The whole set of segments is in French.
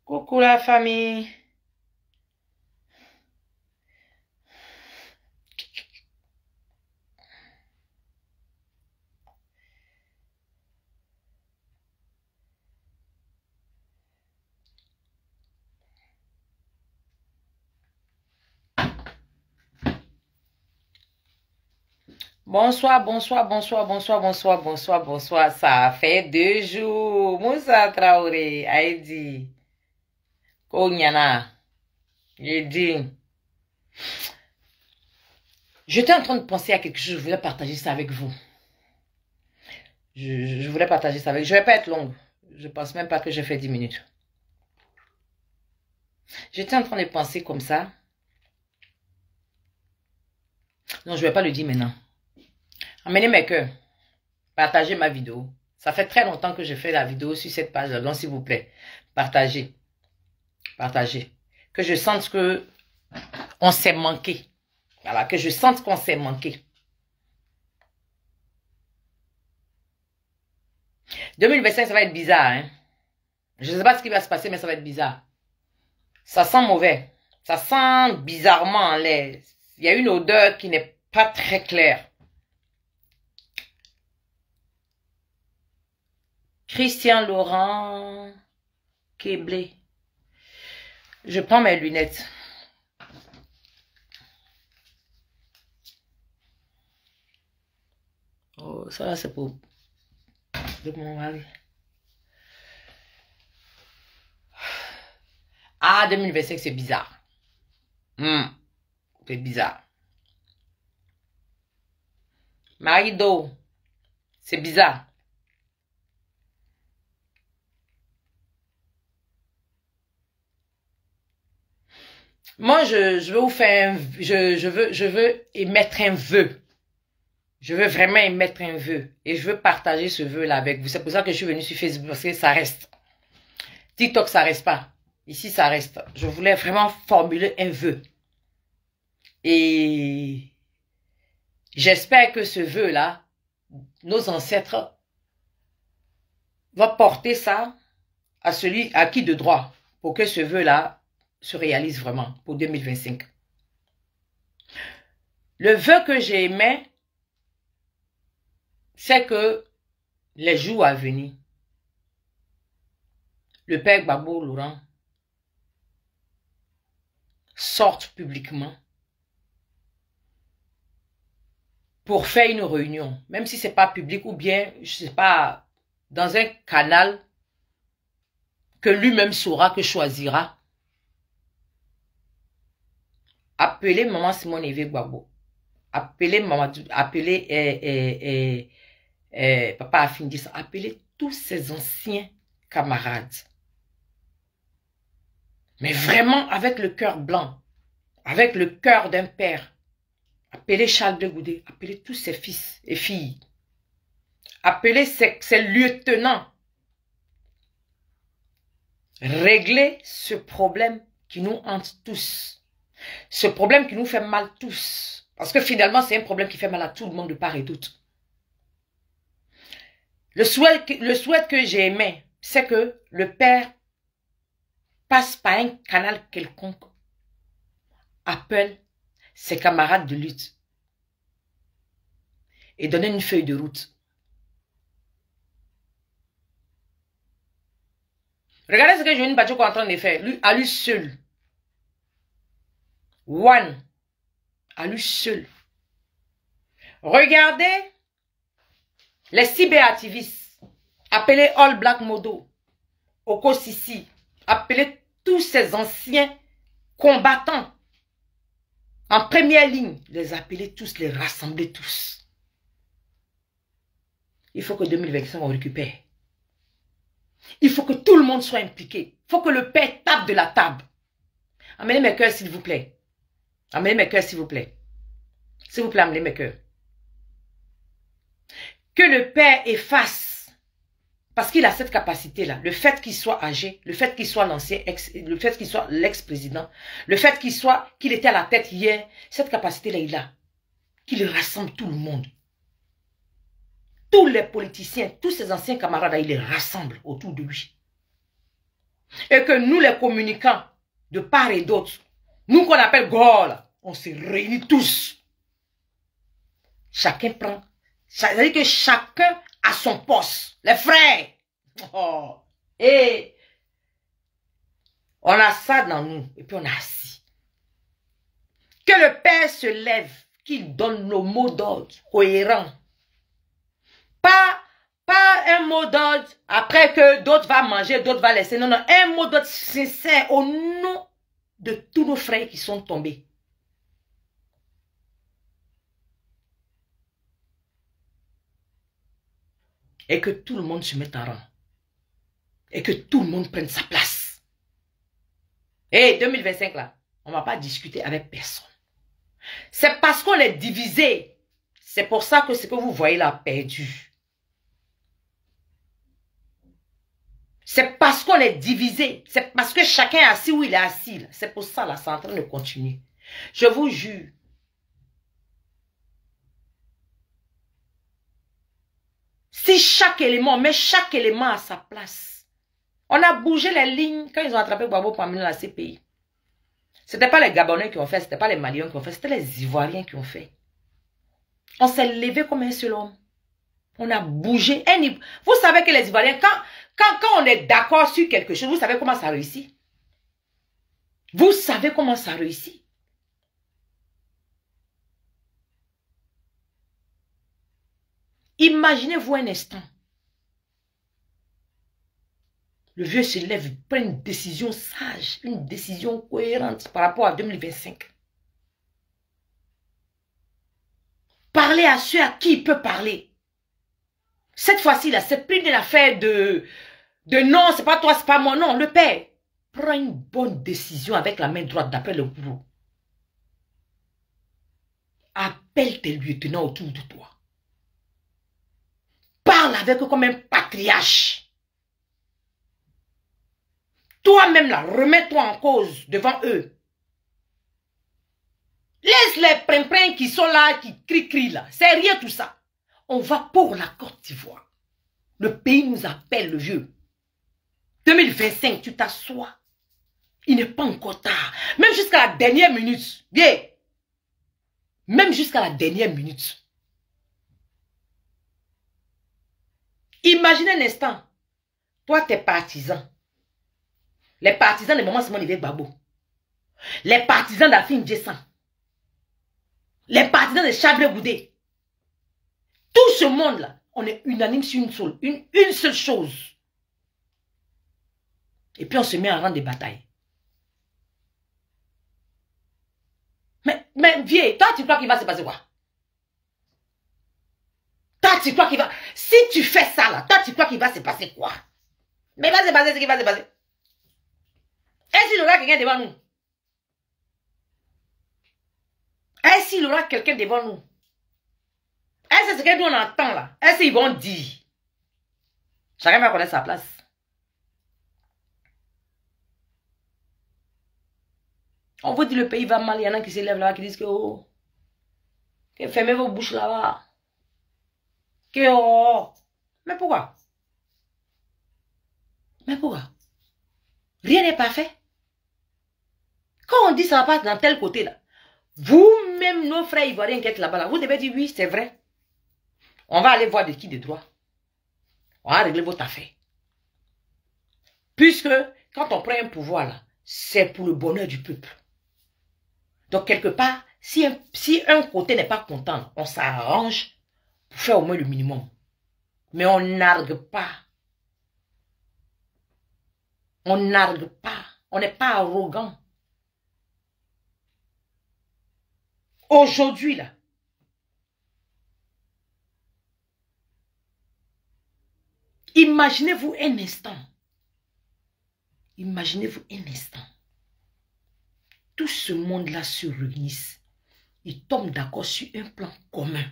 Coucou la famille. Bonsoir, bonsoir, bonsoir, bonsoir, bonsoir, bonsoir, bonsoir. Ça fait 2 jours. Moussa Traoré, Aïdi, Konyana, Yedi. J'étais en train de penser à quelque chose. Je voulais partager ça avec vous. Je voulais partager ça avec vous. Je ne vais pas être longue. Je ne pense même pas que j'ai fait 10 minutes. J'étais en train de penser comme ça. Non, je ne vais pas le dire maintenant. Emmenez mes cœurs. Partagez ma vidéo. Ça fait très longtemps que je fais la vidéo sur cette page. Donc, s'il vous plaît, partagez. Partagez. Que je sente que on s'est manqué. Voilà, que je sente qu'on s'est manqué. 2025, ça va être bizarre. Hein? Je ne sais pas ce qui va se passer, mais ça va être bizarre. Ça sent mauvais. Ça sent bizarrement en l'air. Il y a une odeur qui n'est pas très claire. Christian Laurent Kéblé. Je prends mes lunettes. Oh, ça là, c'est pour mon mari. Ah, 2025, c'est bizarre. C'est bizarre. Marido, c'est bizarre. Moi, je veux vous faire je veux émettre un vœu. Je veux vraiment émettre un vœu. Et je veux partager ce vœu-là avec vous. C'est pour ça que je suis venue sur Facebook, parce que ça reste. TikTok, ça reste pas. Ici, ça reste. Je voulais vraiment formuler un vœu. Et j'espère que ce vœu-là, nos ancêtres vont porter ça à celui à qui de droit, pour que ce vœu-là se réalise vraiment pour 2025. Le vœu que j'ai aimé, c'est que les jours à venir, le père Gbagbo Laurent sorte publiquement pour faire une réunion, même si c'est pas public ou bien, je sais pas, dans un canal que lui-même saura, que choisira. Appelez maman Simone Eve Gbagbo. Appelez maman, appelez papa Afindis, appelez tous ses anciens camarades. Mais vraiment avec le cœur blanc, avec le cœur d'un père. Appelez Charles de Goudet, appelez tous ses fils et filles. Appelez ses lieutenants. Réglez ce problème qui nous hante tous. Ce problème qui nous fait mal tous. Parce que finalement, c'est un problème qui fait mal à tout le monde de part et d'autre. Le souhait que j'ai aimé, c'est que le père passe par un canal quelconque, appelle ses camarades de lutte et donne une feuille de route. Regardez ce que Johnny Bachoko est en train de faire, lui, à lui seul. One, à lui seul. Regardez les cyberactivistes, appelez All Black Modo, Oko Sisi, appelez tous ces anciens combattants en première ligne, les appeler tous, les rassembler tous. Il faut que 2025 on récupère. Il faut que tout le monde soit impliqué. Il faut que le père tape de la table. Amenez mes cœurs, s'il vous plaît. Amenez mes cœurs, s'il vous plaît. S'il vous plaît, amenez mes cœurs. Que le père efface, parce qu'il a cette capacité-là, le fait qu'il soit âgé, le fait qu'il soit l'ancien le fait qu'il soit l'ex-président, le fait qu'il était à la tête hier, cette capacité-là, il a. Qu'il rassemble tout le monde. Tous les politiciens, tous ses anciens camarades, il les rassemble autour de lui. Et que nous, les communicants, de part et d'autre, nous qu'on appelle Gaulle, on se réunit tous. Chacun prend. Ça veut dire que chacun a son poste. Les frères. Oh. Et on a ça dans nous. Et puis on a assis. Que le Père se lève, qu'il donne nos mots d'ordre cohérents. Pas un mot d'ordre après que d'autres vont manger, d'autres vont laisser. Non, non, un mot d'ordre sincère au nom de tous nos frères qui sont tombés. Et que tout le monde se mette en rang. Et que tout le monde prenne sa place. Et 2025 là, on ne va pas discuter avec personne. C'est parce qu'on est divisé. C'est pour ça que ce que vous voyez là, perdu. C'est parce qu'on est divisé. C'est parce que chacun est assis où il est assis. C'est pour ça là, c'est en train de continuer. Je vous jure. Si chaque élément, met chaque élément à sa place. On a bougé les lignes quand ils ont attrapé Gbagbo pour amener la CPI. Ce n'était pas les Gabonais qui ont fait, ce n'était pas les Maliens qui ont fait, c'était les Ivoiriens qui ont fait. On s'est levé comme un seul homme. On a bougé. Vous savez que les Ivoiriens, quand on est d'accord sur quelque chose, vous savez comment ça réussit? Vous savez comment ça réussit? Imaginez-vous un instant. Le vieux se lève, il prend une décision sage, une décision cohérente par rapport à 2025. Parler à ceux à qui il peut parler. Cette fois-ci, là, c'est plus une affaire de non, c'est pas toi, c'est pas moi. Non, le père prend une bonne décision avec la main droite d'après le bourreau. Appelle tes lieutenants autour de toi. Parle avec eux comme un patriarche. Toi-même là, remets-toi en cause devant eux. Laisse les prin-prin qui sont là, qui crient là. C'est rien tout ça. On va pour la Côte d'Ivoire. Le pays nous appelle, le vieux. 2025, tu t'assois. Il n'est pas encore tard. Même jusqu'à la dernière minute. Bien. Même jusqu'à la dernière minute. Imagine un instant. Toi, tes partisans. Les partisans de Maman Simone Gbagbo. Les partisans d'Afin Djessan. Les partisans de Chabré Goudé. Tout ce monde-là, on est unanime sur une seule chose. Et puis on se met en rang de bataille. Mais vieux, toi tu crois qu'il va se passer quoi? Toi tu crois qu'il va... Si tu fais ça là, toi tu crois qu'il va se passer quoi? Mais il va se passer ce qui va se passer. Est-ce qu'il y aura quelqu'un devant nous? Est-ce qu'il y aura quelqu'un devant nous? Est-ce que ce que nous on entend là? Est-ce qu'ils vont dire? Chacun va connaître sa place. On vous dit le pays va mal, il y en a qui se lèvent là, qui disent que oh, que fermez vos bouches là-bas. Que oh. Mais pourquoi? Mais pourquoi? Rien n'est parfait. Quand on dit ça va pas dans tel côté là, vous-même, nos frères ivoiriens qui êtes là-bas, là, vous devez dire oui, c'est vrai. On va aller voir de qui de droit. On va régler votre affaire. Puisque quand on prend un pouvoir là, c'est pour le bonheur du peuple. Donc quelque part, si un côté n'est pas content, on s'arrange pour faire au moins le minimum. Mais on n'argue pas. On n'argue pas. On n'est pas arrogant. Aujourd'hui, là, imaginez-vous un instant. Imaginez-vous un instant. Tout ce monde-là se réunissent. Ils tombent d'accord sur un plan commun.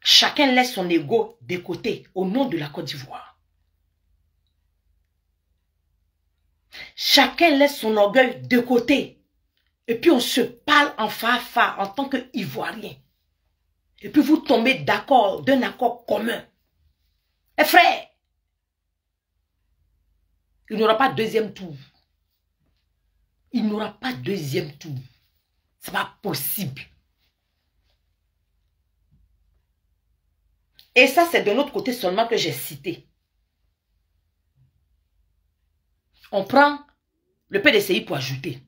Chacun laisse son ego de côté au nom de la Côte d'Ivoire. Chacun laisse son orgueil de côté. Et puis on se parle en fa en tant qu'Ivoirien. Et puis vous tombez d'accord, d'un accord commun. Eh frère, il n'y aura pas deuxième tour. Il n'y aura pas deuxième tour. Ce n'est pas possible. Et ça, c'est de l'autre côté seulement que j'ai cité. On prend le PDCI pour ajouter.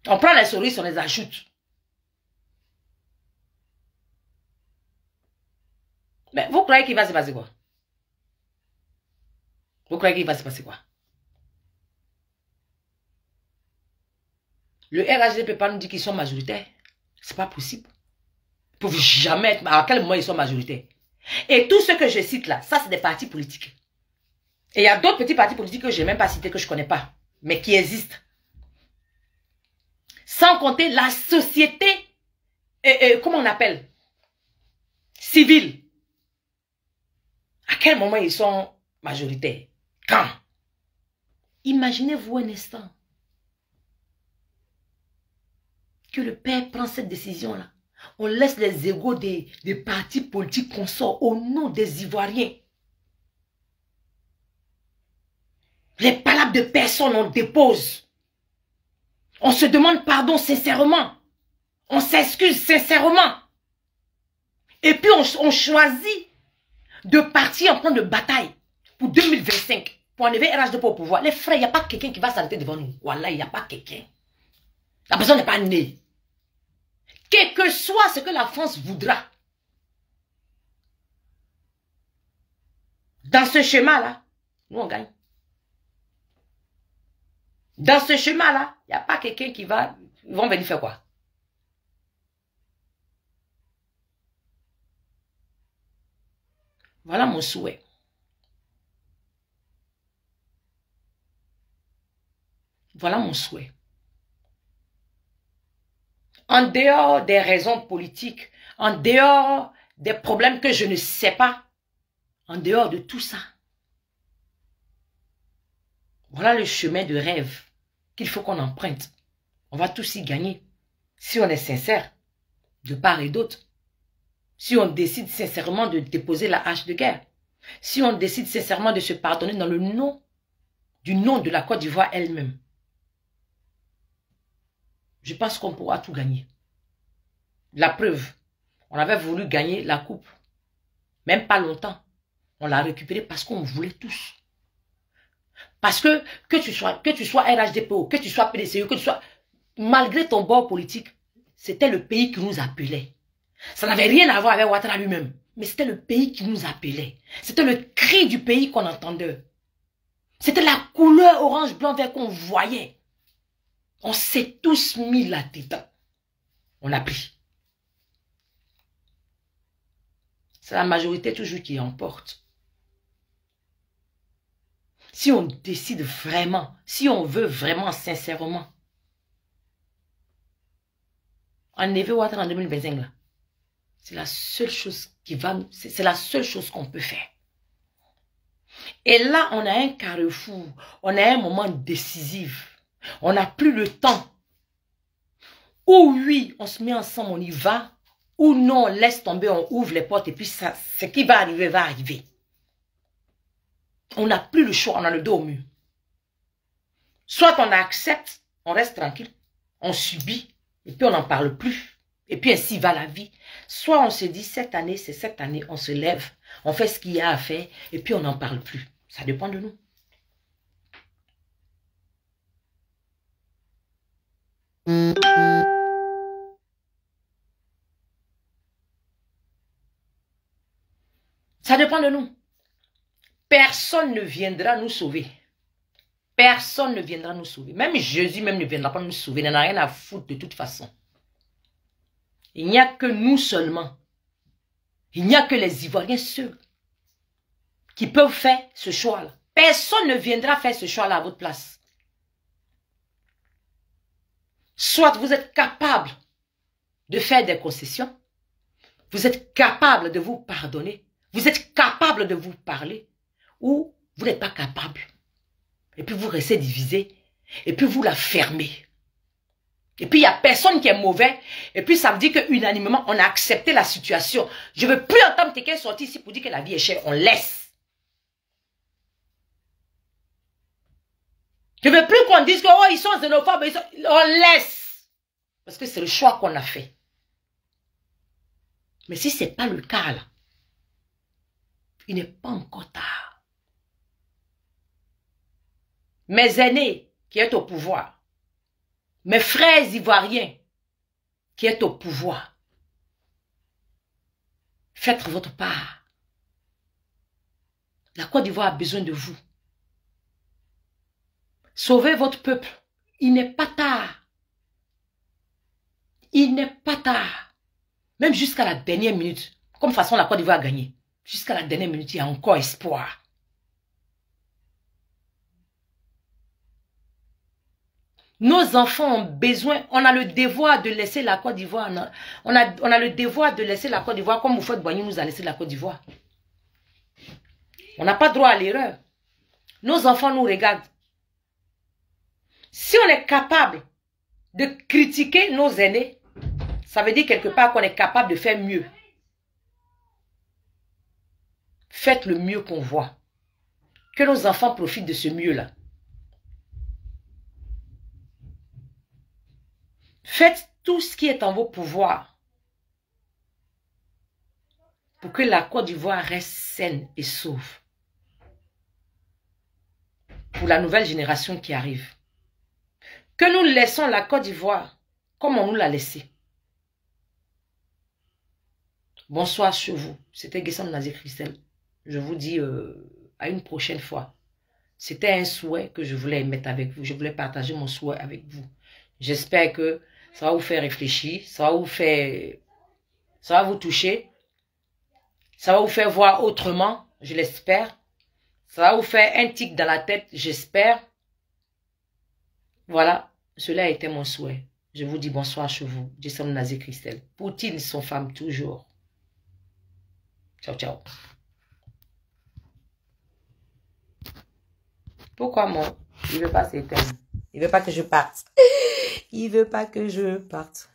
On prend les souris, on les ajoute. Mais vous croyez qu'il va se passer quoi? Vous croyez qu'il va se passer quoi? Le RHD ne peut pas nous dire qu'ils sont majoritaires. C'est pas possible. Ils ne peuvent jamais être... À quel moment ils sont majoritaires? Et tout ce que je cite là, ça c'est des partis politiques. Et il y a d'autres petits partis politiques que je n'ai même pas cités, que je ne connais pas, mais qui existent. Sans compter la société, comment on appelle? Civile. À quel moment ils sont majoritaires? Quand? Imaginez-vous un instant que le père prend cette décision-là. On laisse les égos des partis politiques qu'on sort au nom des Ivoiriens. Les palabres de personne, on dépose. On se demande pardon sincèrement. On s'excuse sincèrement. Et puis on choisit de partir en plan de bataille pour 2025. Pour enlever RHD au pouvoir. Les frères, il n'y a pas quelqu'un qui va s'arrêter devant nous. Voilà, il n'y a pas quelqu'un. La personne n'est pas née. Quel que soit ce que la France voudra. Dans ce schéma-là, nous on gagne. Dans ce chemin-là, il n'y a pas quelqu'un qui va... Ils vont venir faire quoi? Voilà mon souhait. Voilà mon souhait. En dehors des raisons politiques, en dehors des problèmes que je ne sais pas, en dehors de tout ça, voilà le chemin de rêve qu'il faut qu'on emprunte. On va tous y gagner. Si on est sincère, de part et d'autre. Si on décide sincèrement de déposer la hache de guerre. Si on décide sincèrement de se pardonner dans le nom, du nom de la Côte d'Ivoire elle-même. Je pense qu'on pourra tout gagner. La preuve, on avait voulu gagner la coupe. Même pas longtemps. On l'a récupérée parce qu'on voulait tous. Parce que tu sois RHDPO, que tu sois PDCO, que tu sois... Malgré ton bord politique, c'était le pays qui nous appelait. Ça n'avait rien à voir avec Ouattara lui-même. Mais c'était le pays qui nous appelait. C'était le cri du pays qu'on entendait. C'était la couleur orange, blanc, vert qu'on voyait. On s'est tous mis là-dedans. On a pris. C'est la majorité toujours qui emporte. Si on décide vraiment, si on veut vraiment, sincèrement, enlever Ouattara en 2025, là, c'est la seule chose qui va, c'est la seule chose qu'on peut faire. Et là, on a un carrefour, on a un moment décisif. On n'a plus le temps. Ou oui, on se met ensemble, on y va. Ou non, on laisse tomber, on ouvre les portes et puis ça, ce qui va arriver, va arriver. On n'a plus le choix, on a le dos au mur. Soit on accepte, on reste tranquille, on subit et puis on n'en parle plus. Et puis ainsi va la vie. Soit on se dit, cette année, c'est cette année, on se lève, on fait ce qu'il y a à faire, et puis on n'en parle plus. Ça dépend de nous. Ça dépend de nous. Personne ne viendra nous sauver. Personne ne viendra nous sauver. Même Jésus même ne viendra pas nous sauver. Il n'en a rien à foutre de toute façon. Il n'y a que nous seulement. Il n'y a que les Ivoiriens seuls qui peuvent faire ce choix-là. Personne ne viendra faire ce choix-là à votre place. Soit vous êtes capable de faire des concessions, vous êtes capable de vous pardonner, vous êtes capable de vous parler, ou vous n'êtes pas capable. Et puis vous restez divisé, et puis vous la fermez. Et puis, il n'y a personne qui est mauvais. Et puis, ça veut dire qu'unanimement, on a accepté la situation. Je ne veux plus entendre quelqu'un sortir ici pour dire que la vie est chère. On laisse. Je ne veux plus qu'on dise que, oh, ils sont xénophobes. On laisse. Parce que c'est le choix qu'on a fait. Mais si ce n'est pas le cas, là, il n'est pas encore tard. Mes aînés qui sont au pouvoir, mes frères ivoiriens qui sont au pouvoir, faites votre part. La Côte d'Ivoire a besoin de vous. Sauvez votre peuple. Il n'est pas tard. Il n'est pas tard. Même jusqu'à la dernière minute. Comme façon la Côte d'Ivoire a gagné. Jusqu'à la dernière minute, il y a encore espoir. Nos enfants ont besoin, on a le devoir de laisser la Côte d'Ivoire. On a le devoir de laisser la Côte d'Ivoire comme Houphouët-Boigny nous a laissé la Côte d'Ivoire. On n'a pas droit à l'erreur. Nos enfants nous regardent. Si on est capable de critiquer nos aînés, ça veut dire quelque part qu'on est capable de faire mieux. Faites le mieux qu'on voit. Que nos enfants profitent de ce mieux-là. Faites tout ce qui est en vos pouvoirs pour que la Côte d'Ivoire reste saine et sauve. Pour la nouvelle génération qui arrive. Que nous laissons la Côte d'Ivoire comme on nous l'a laissé. Bonsoir sur vous. C'était Guessam Nazé Christelle. Je vous dis à une prochaine fois. C'était un souhait que je voulais mettre avec vous. Je voulais partager mon souhait avec vous. J'espère que ça va vous faire réfléchir. Ça va vous toucher. Ça va vous faire voir autrement. Je l'espère. Ça va vous faire un tic dans la tête. J'espère. Voilà. Cela a été mon souhait. Je vous dis bonsoir chez vous. Guessam Nazé Christelle. Poutine, son femme, toujours. Ciao, ciao. Pourquoi moi? Il ne veut pas s'éteindre. Il ne veut pas que je parte. Il ne veut pas que je parte.